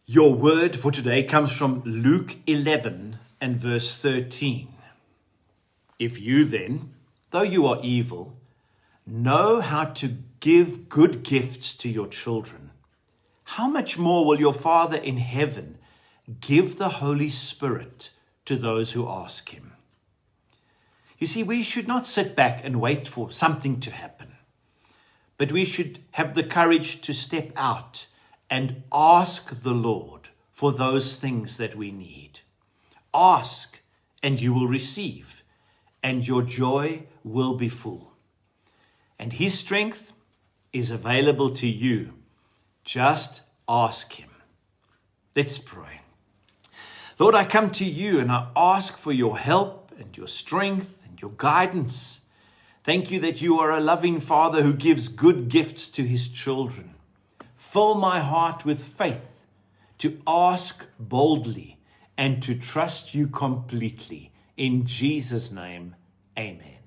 Your word for today comes from Luke 11 and verse 13. If you then, though you are evil, know how to give good gifts to your children, how much more will your Father in heaven give the Holy Spirit to those who ask him? You see, we should not sit back and wait for something to happen, but we should have the courage to step out and ask the Lord for those things that we need. Ask and you will receive, and your joy will be full. And his strength is available to you. Just ask him. Let's pray. Lord, I come to you and I ask for your help and your strength and your guidance. Thank you that you are a loving Father who gives good gifts to his children. Fill my heart with faith to ask boldly and to trust you completely. In Jesus' name, amen.